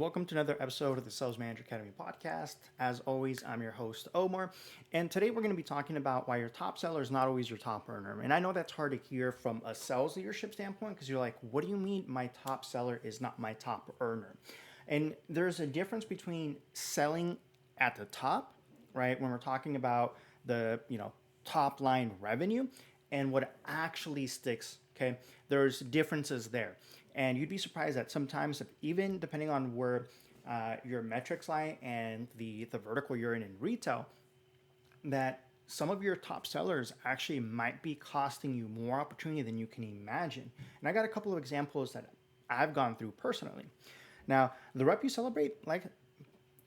Welcome to another episode of the Sales Manager Academy podcast. As always, I'm your host, Omar, and today we're going to be talking about why your top seller is not always your top earner. And I know that's hard to hear from a sales leadership standpoint because you're like, what do you mean my top seller is not my top earner? And there's a difference between selling at the top, right, when we're talking about the, top line revenue and what actually sticks, okay? There's differences there. And you'd be surprised that sometimes, even depending on where your metrics lie and the vertical you're in retail, that some of your top sellers actually might be costing you more opportunity than you can imagine. And I got a couple of examples that I've gone through personally. Now, the rep you celebrate, like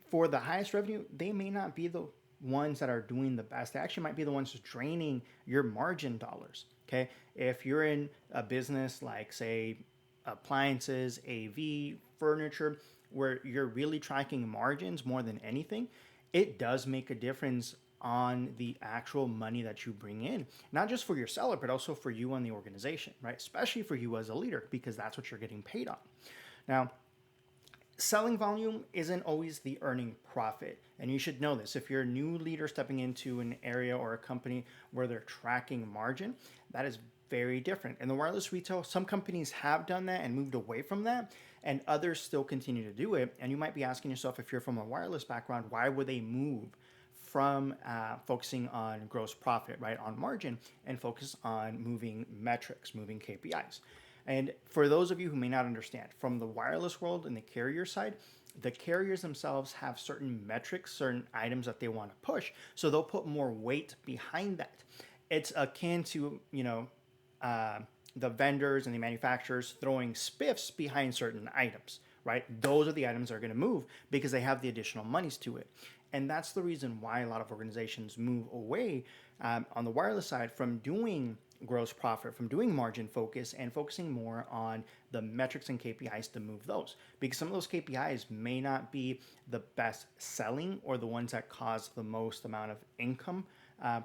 for the highest revenue, they may not be the ones that are doing the best. They actually might be the ones draining your margin dollars. Okay. If you're in a business like, say, appliances, AV, furniture, where you're really tracking margins more than anything, it does make a difference on the actual money that you bring in, not just for your seller, but also for you and the organization, right? Especially for you as a leader, because that's what you're getting paid on. Now, selling volume isn't always the earning profit. And you should know this. If you're a new leader stepping into an area or a company where they're tracking margin, that is very different. In the wireless retail, some companies have done that and moved away from that, and others still continue to do it. And you might be asking yourself, if you're from a wireless background, why would they move from focusing on gross profit, right, on margin, and focus on moving metrics, moving KPIs? And for those of you who may not understand, from the wireless world and the carrier side, the carriers themselves have certain metrics, certain items that they want to push. So they'll put more weight behind that. It's akin to, the vendors and the manufacturers throwing spiffs behind certain items, right? Those are the items that are going to move because they have the additional monies to it. And that's the reason why a lot of organizations move away on the wireless side from doing gross profit, from doing margin focus and focusing more on the metrics and KPIs to move those. Because some of those KPIs may not be the best selling or the ones that cause the most amount of income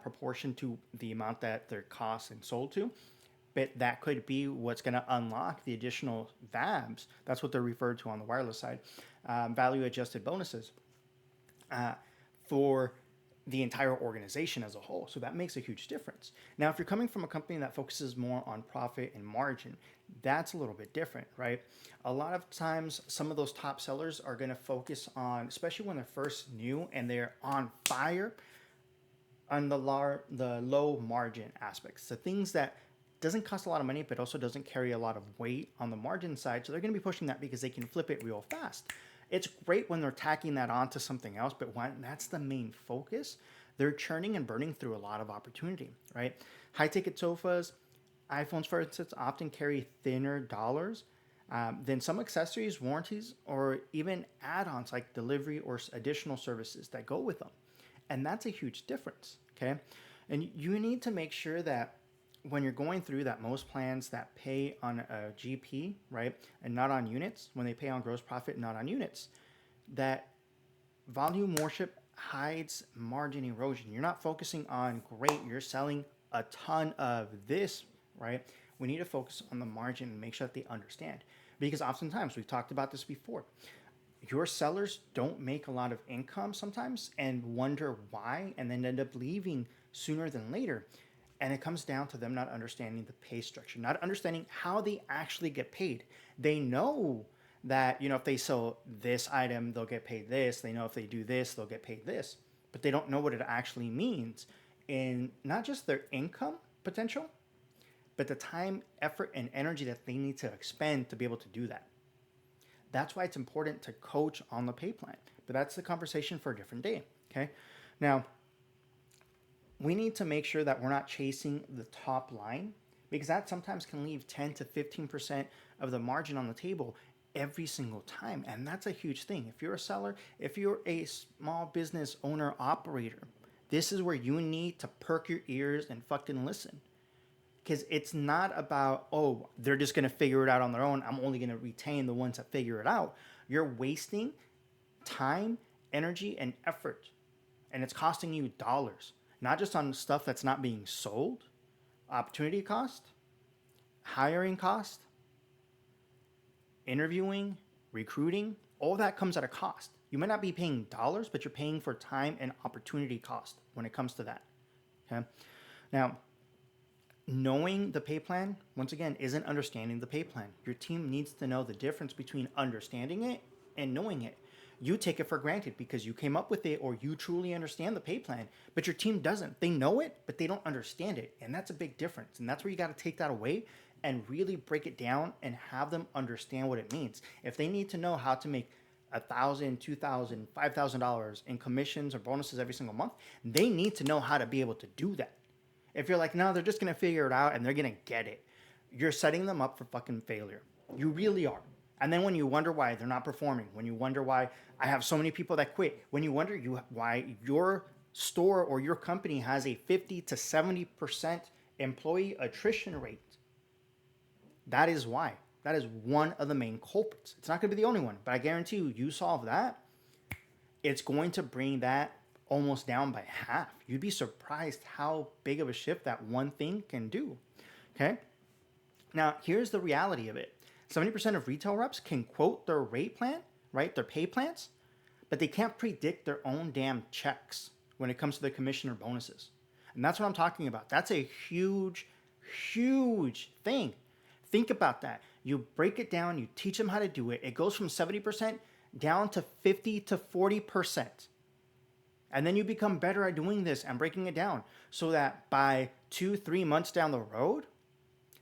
proportion to the amount that they're cost and sold to. But that could be what's going to unlock the additional VABs. That's what they're referred to on the wireless side, value adjusted bonuses for the entire organization as a whole. So that makes a huge difference. Now, if you're coming from a company that focuses more on profit and margin, that's a little bit different, right? A lot of times, some of those top sellers are going to focus on, especially when they're first new and they're on fire, on the low margin aspects, the things that doesn't cost a lot of money, but also doesn't carry a lot of weight on the margin side. So they're going to be pushing that because they can flip it real fast. It's great when they're tacking that onto something else, but when that's the main focus, they're churning and burning through a lot of opportunity, right? High ticket sofas, iPhones, for instance, often carry thinner dollars than some accessories, warranties, or even add-ons like delivery or additional services that go with them. And that's a huge difference, okay? And you need to make sure that when you're going through that, most plans that pay on a GP, right, and not on units, when they pay on gross profit, not on units, that volume worship hides margin erosion. You're not focusing on, great, you're selling a ton of this, right? We need to focus on the margin and make sure that they understand. Because oftentimes, we've talked about this before, your sellers don't make a lot of income sometimes and wonder why, and then end up leaving sooner than later. And it comes down to them not understanding the pay structure, not understanding how they actually get paid. They know that, if they sell this item, they'll get paid this. They know if they do this, they'll get paid this. But they don't know what it actually means in not just their income potential, but the time, effort, and energy that they need to expend to be able to do that. That's why it's important to coach on the pay plan. But that's the conversation for a different day, okay? Now, we need to make sure that we're not chasing the top line, because that sometimes can leave 10 to 15% of the margin on the table every single time. And that's a huge thing. If you're a seller, if you're a small business owner operator, this is where you need to perk your ears and fucking listen. Because it's not about, oh, they're just going to figure it out on their own. I'm only going to retain the ones that figure it out. You're wasting time, energy, and effort. And it's costing you dollars. Not just on stuff that's not being sold, opportunity cost, hiring cost, interviewing, recruiting, all that comes at a cost. You might not be paying dollars, but you're paying for time and opportunity cost when it comes to that. Okay. Now, knowing the pay plan, once again, isn't understanding the pay plan. Your team needs to know the difference between understanding it and knowing it. You take it for granted because you came up with it or you truly understand the pay plan, but your team doesn't. They know it, but they don't understand it. And that's a big difference. And that's where you got to take that away and really break it down and have them understand what it means. If they need to know how to make $1,000, $2,000, $5,000 in commissions or bonuses every single month, they need to know how to be able to do that. If you're like, no, they're just going to figure it out and they're going to get it, you're setting them up for fucking failure. You really are. And then when you wonder why they're not performing, when you wonder why I have so many people that quit, when you wonder why your store or your company has a 50 to 70% employee attrition rate, that is why. That is one of the main culprits. It's not going to be the only one, but I guarantee you solve that, it's going to bring that almost down by half. You'd be surprised how big of a shift that one thing can do. Okay? Now, here's the reality of it. 70% of retail reps can quote their rate plan, right? Their pay plans, but they can't predict their own damn checks when it comes to the commission or bonuses. And that's what I'm talking about. That's a huge, huge thing. Think about that. You break it down, you teach them how to do it. It goes from 70% down to 50 to 40%. And then you become better at doing this and breaking it down so that by 2-3 months down the road,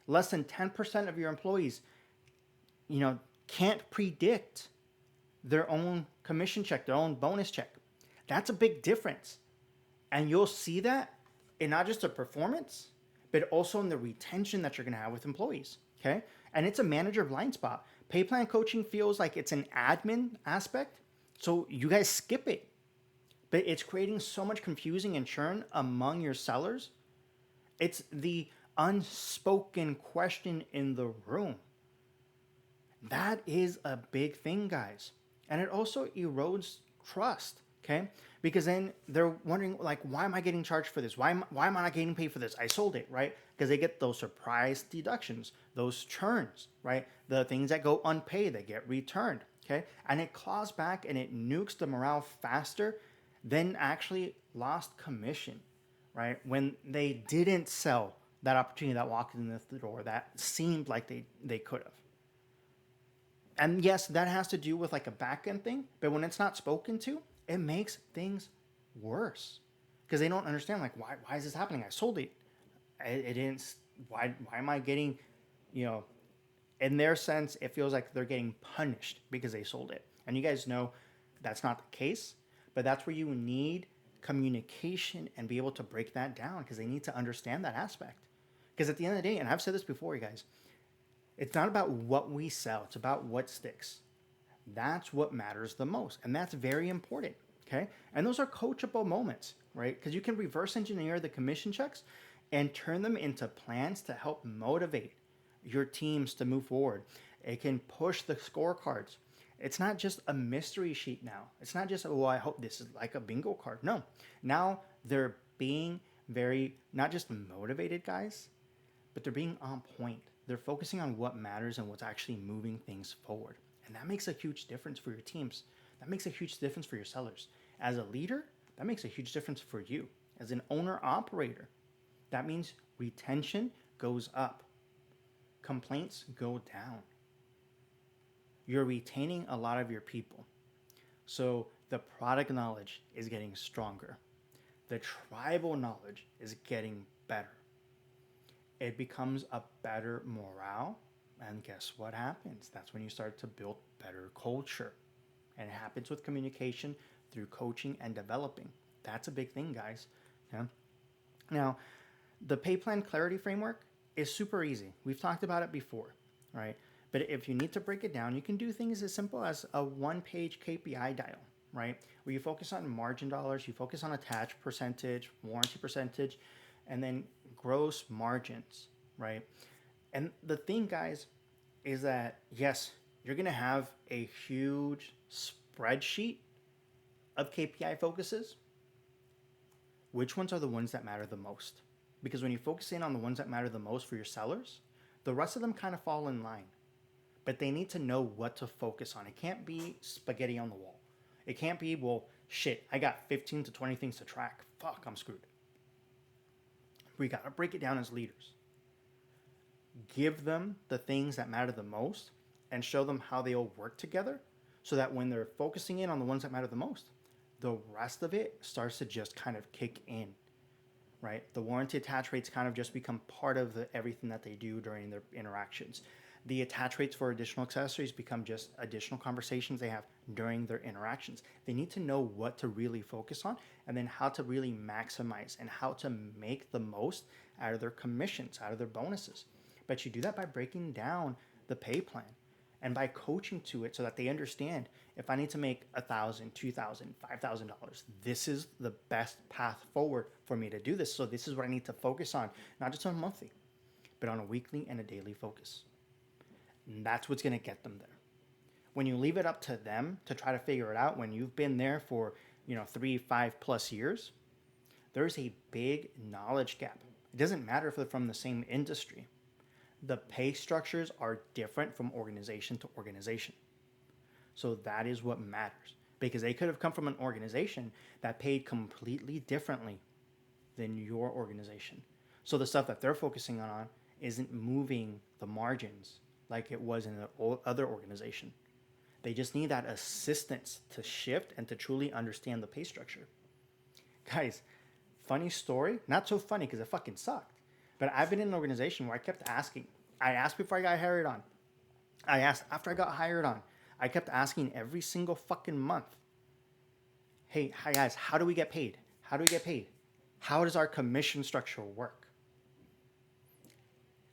less than 10% of your employees, can't predict their own commission check, their own bonus check. That's a big difference. And you'll see that in not just the performance, but also in the retention that you're going to have with employees. Okay. And it's a manager blind spot. Pay plan coaching feels like it's an admin aspect. So you guys skip it. But it's creating so much confusing and churn among your sellers. It's the unspoken question in the room. That is a big thing, guys. And it also erodes trust, okay? Because then they're wondering, like, why am I getting charged for this? Why am I not getting paid for this? I sold it, right? Because they get those surprise deductions, those churns, right? The things that go unpaid, they get returned, okay? And it claws back and it nukes the morale faster than actually lost commission, right? When they didn't sell that opportunity that walked in the door that seemed like they could have. And yes, that has to do with like a back end thing, but when it's not spoken to, it makes things worse because they don't understand, like, why is this happening? I sold it. It didn't, why am I getting, in their sense, it feels like they're getting punished because they sold it. And you guys know that's not the case, but that's where you need communication and be able to break that down because they need to understand that aspect. Because at the end of the day, and I've said this before, you guys, it's not about what we sell. It's about what sticks. That's what matters the most. And that's very important. Okay. And those are coachable moments, right? Because you can reverse engineer the commission checks and turn them into plans to help motivate your teams to move forward. It can push the scorecards. It's not just a mystery sheet now. It's not just, oh, I hope this is like a bingo card. No. Now they're being very, not just motivated guys, but they're being on point. They're focusing on what matters and what's actually moving things forward. And that makes a huge difference for your teams. That makes a huge difference for your sellers. As a leader, that makes a huge difference for you. As an owner-operator, that means retention goes up. Complaints go down. You're retaining a lot of your people. So the product knowledge is getting stronger. The tribal knowledge is getting better. It becomes a better morale. And guess what happens? That's when you start to build better culture. And it happens with communication through coaching and developing. That's a big thing, guys. Yeah? Now, the pay plan clarity framework is super easy. We've talked about it before, right? But if you need to break it down, you can do things as simple as a one-page KPI dial, right? Where you focus on margin dollars, you focus on attach percentage, warranty percentage, and then gross margins, right? And the thing, guys, is that, yes, you're going to have a huge spreadsheet of KPI focuses. Which ones are the ones that matter the most? Because when you focus in on the ones that matter the most for your sellers, the rest of them kind of fall in line. but they need to know what to focus on. It can't be spaghetti on the wall. It can't be, well, shit, I got 15 to 20 things to track. Fuck, I'm screwed. We got to break it down as leaders. Give them the things that matter the most and show them how they all work together so that when they're focusing in on the ones that matter the most, the rest of it starts to just kind of kick in, right? The warranty attach rates kind of just become part of everything that they do during their interactions. The attach rates for additional accessories become just additional conversations they have during their interactions. They need to know what to really focus on and then how to really maximize and how to make the most out of their commissions, out of their bonuses. But you do that by breaking down the pay plan and by coaching to it so that they understand if I need to make $1,000, $2,000, $5,000, this is the best path forward for me to do this. So this is what I need to focus on, not just on a monthly, but on a weekly and a daily focus. And that's what's going to get them there. When you leave it up to them to try to figure it out, when you've been there for 3, 5+ years, there's a big knowledge gap. It doesn't matter if they're from the same industry. The pay structures are different from organization to organization. So that is what matters, because they could have come from an organization that paid completely differently than your organization. So the stuff that they're focusing on isn't moving the margins like it was in the other organization. They just need that assistance to shift and to truly understand the pay structure. Guys, funny story, not so funny because it fucking sucked. But I've been in an organization where I kept asking. I asked before I got hired on. I asked after I got hired on. I kept asking every single fucking month. Hey, hi guys, how do we get paid? How do we get paid? How does our commission structure work?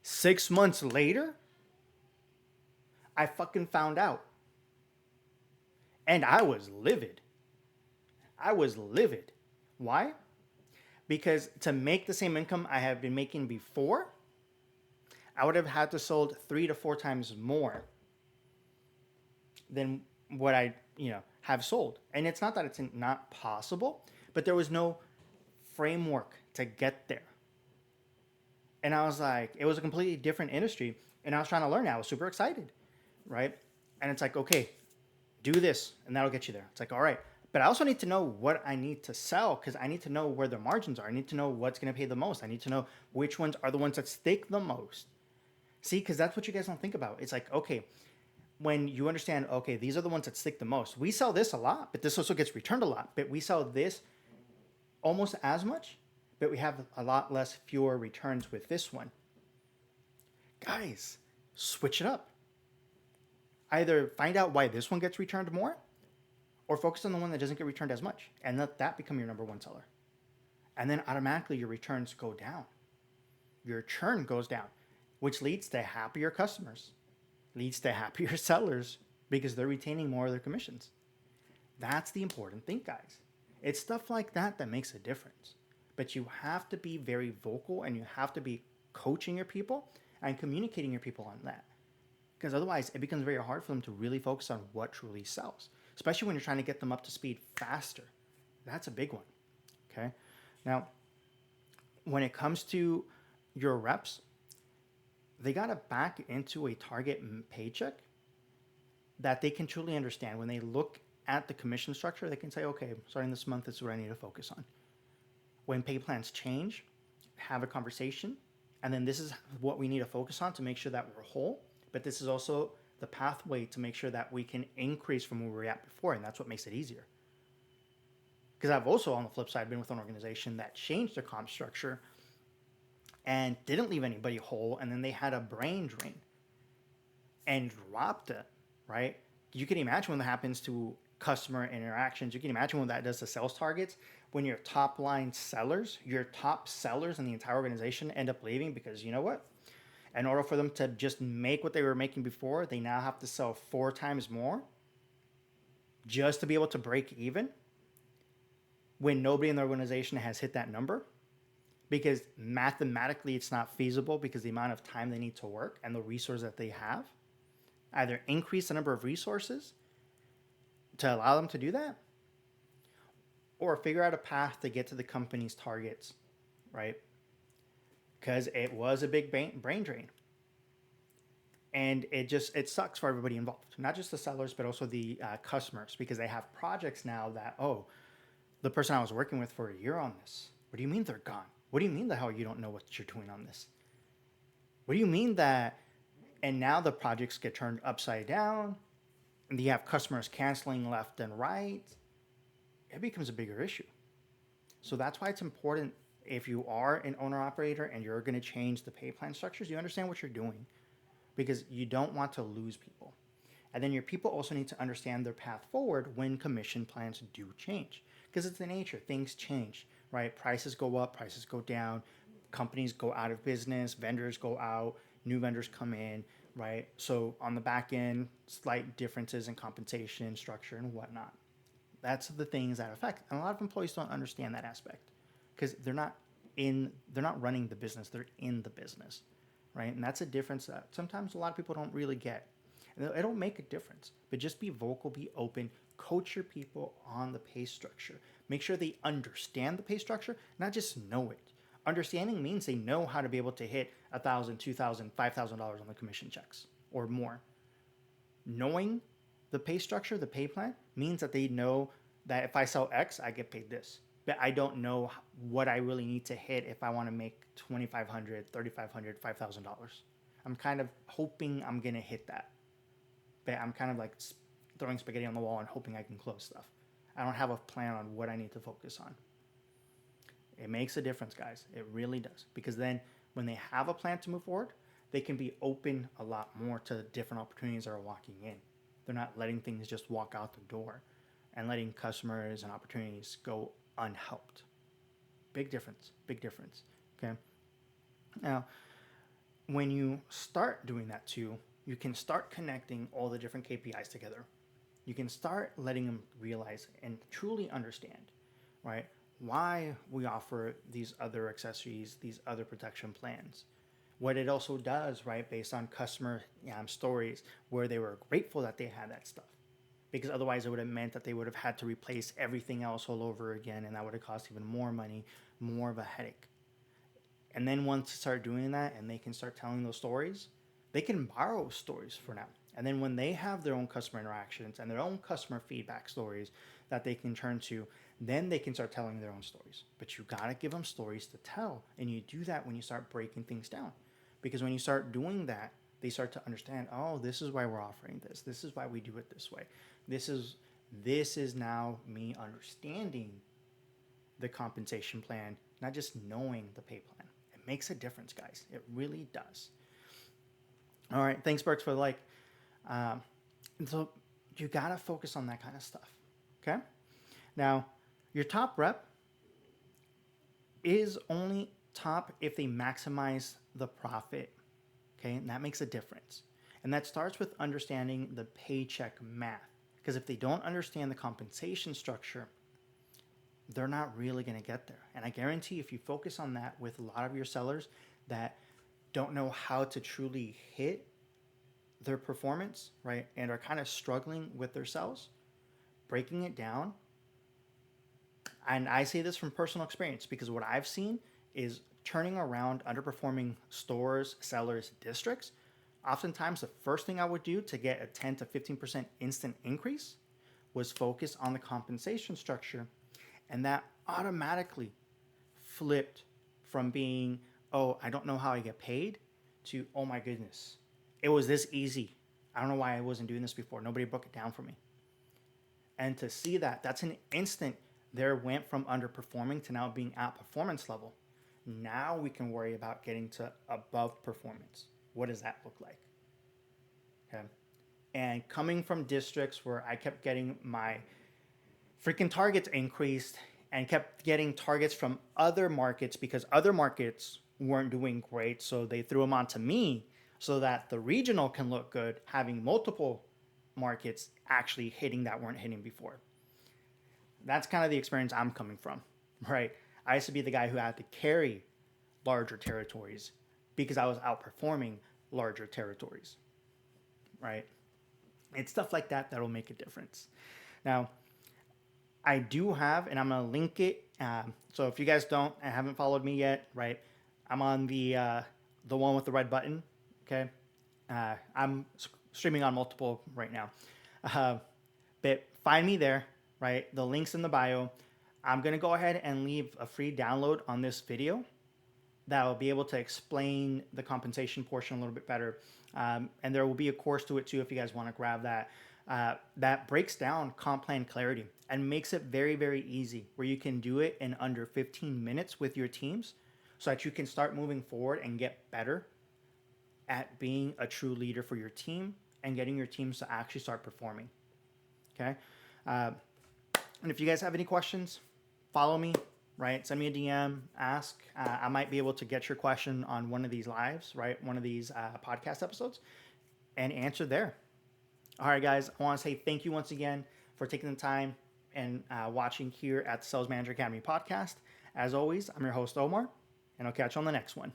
6 months later, I fucking found out. And I was livid. Why? Because to make the same income I have been making before, I would have had to sold 3 to 4 times more than what I, have sold. And it's not that it's not possible, but there was no framework to get there. And I was like, it was a completely different industry, and I was trying to learn it. I was super excited, right? And it's like, okay, do this, and that'll get you there. It's like, all right. But I also need to know what I need to sell, because I need to know where the margins are. I need to know what's going to pay the most. I need to know which ones are the ones that stick the most. See, because that's what you guys don't think about. It's like, okay, when you understand, okay, these are the ones that stick the most. We sell this a lot, but this also gets returned a lot. But we sell this almost as much, but we have a lot fewer returns with this one. Guys, switch it up. Either find out why this one gets returned more, or focus on the one that doesn't get returned as much, and let that become your number one seller. And then automatically your returns go down. Your churn goes down, which leads to happier customers, leads to happier sellers, because they're retaining more of their commissions. That's the important thing, guys. It's stuff like that that makes a difference. But you have to be very vocal, and you have to be coaching your people and communicating your people on that. Because otherwise, it becomes very hard for them to really focus on what truly sells, especially when you're trying to get them up to speed faster. That's a big one, okay? Now, when it comes to your reps, they got to back into a target paycheck that they can truly understand. When they look at the commission structure, they can say, okay, starting this month, this is what I need to focus on. When pay plans change, have a conversation, and then this is what we need to focus on to make sure that we're whole. But this is also the pathway to make sure that we can increase from where we were at before, and that's what makes it easier. Because I've also, on the flip side, been with an organization that changed their comp structure and didn't leave anybody whole, and then they had a brain drain and dropped it, right? You can imagine when that happens to customer interactions. You can imagine what that does to sales targets. When your top line sellers, your top sellers in the entire organization end up leaving because you know what? In order for them to just make what they were making before, they now have to sell 4 times more just to be able to break even when nobody in the organization has hit that number, because mathematically it's not feasible because the amount of time they need to work and the resources that they have. Either increase the number of resources to allow them to do that, or figure out a path to get to the company's targets, right? Because it was a big brain drain. And it sucks for everybody involved, not just the sellers, but also the customers, because they have projects now that, oh, the person I was working with for a year on this, what do you mean they're gone? What do you mean the hell you don't know what you're doing on this? What do you mean that? And now the projects get turned upside down, and you have customers canceling left and right. It becomes a bigger issue. So that's why it's important, if you are an owner operator and you're going to change the pay plan structures, you understand what you're doing, because you don't want to lose people. And then your people also need to understand their path forward when commission plans do change, because it's the nature. Things change, right? Prices go up, prices go down, companies go out of business, vendors go out, new vendors come in, right? So on the back end, slight differences in compensation structure and whatnot. That's the things that affect. And a lot of employees don't understand that aspect, because they're not running the business, they're in the business, right? And that's a difference that sometimes a lot of people don't really get. It'll make a difference, but just be vocal, be open, coach your people on the pay structure. Make sure they understand the pay structure, not just know it. Understanding means they know how to be able to hit $1,000, $2,000, $5,000 on the commission checks or more. Knowing the pay structure, the pay plan, means that they know that if I sell X, I get paid this. But I don't know what I really need to hit if I want to make $2,500, $3,500, $5,000. I'm kind of hoping I'm going to hit that. But I'm kind of like throwing spaghetti on the wall and hoping I can close stuff. I don't have a plan on what I need to focus on. It makes a difference, guys. It really does. Because then when they have a plan to move forward, they can be open a lot more to different opportunities that are walking in. They're not letting things just walk out the door and letting customers and opportunities go unhelped. Big difference. Big difference. Okay. Now, when you start doing that too, you can start connecting all the different KPIs together. You can start letting them realize and truly understand, right, why we offer these other accessories, these other protection plans. What it also does, right, based on customer stories where they were grateful that they had that stuff. Because otherwise it would have meant that they would have had to replace everything else all over again, and that would have cost even more money, more of a headache. And then once they start doing that and they can start telling those stories, they can borrow stories for now. And then when they have their own customer interactions and their own customer feedback stories that they can turn to, then they can start telling their own stories. But you gotta give them stories to tell. And you do that when you start breaking things down. Because when you start doing that, they start to understand, oh, this is why we're offering this. This is why we do it this way. This is now me understanding the compensation plan, not just knowing the pay plan. It makes a difference, guys. It really does. All right, thanks, Burks, for the like. And so you gotta focus on that kind of stuff. Okay. Now, your top rep is only top if they maximize the profit. Okay, and that makes a difference. And that starts with understanding the paycheck math. Because if they don't understand the compensation structure, they're not really going to get there. And I guarantee if you focus on that with a lot of your sellers that don't know how to truly hit their performance, right, and are kind of struggling with their sales, breaking it down. And I say this from personal experience because what I've seen is turning around underperforming stores, sellers, districts. Oftentimes, the first thing I would do to get a 10 to 15% instant increase was focus on the compensation structure. And that automatically flipped from being, oh, I don't know how I get paid, to, oh my goodness, it was this easy. I don't know why I wasn't doing this before. Nobody broke it down for me. And to see that, that's an instant there went from underperforming to now being at performance level. Now we can worry about getting to above performance. What does that look like? Okay. And coming from districts where I kept getting my freaking targets increased and kept getting targets from other markets because other markets weren't doing great. So they threw them onto me so that the regional can look good, having multiple markets actually hitting that weren't hitting before. That's kind of the experience I'm coming from, right? I used to be the guy who had to carry larger territories because I was outperforming larger territories, right? It's stuff like that that'll make a difference. Now, I do have, and I'm going to link it. So if you guys haven't followed me yet, right, I'm on the one with the red button, okay? I'm streaming on multiple right now. Uh, but find me there, right? The link's in the bio. I'm going to go ahead and leave a free download on this video that will be able to explain the compensation portion a little bit better. And there will be a course to it too if you guys want to grab that. That breaks down comp plan clarity and makes it very, very easy where you can do it in under 15 minutes with your teams so that you can start moving forward and get better at being a true leader for your team and getting your teams to actually start performing. Okay. And if you guys have any questions, follow me, right? Send me a DM, ask. I might be able to get your question on one of these lives, right? One of these podcast episodes and answer there. All right, guys, I want to say thank you once again for taking the time and watching here at the Sales Manager Academy podcast. As always, I'm your host, Omar, and I'll catch you on the next one.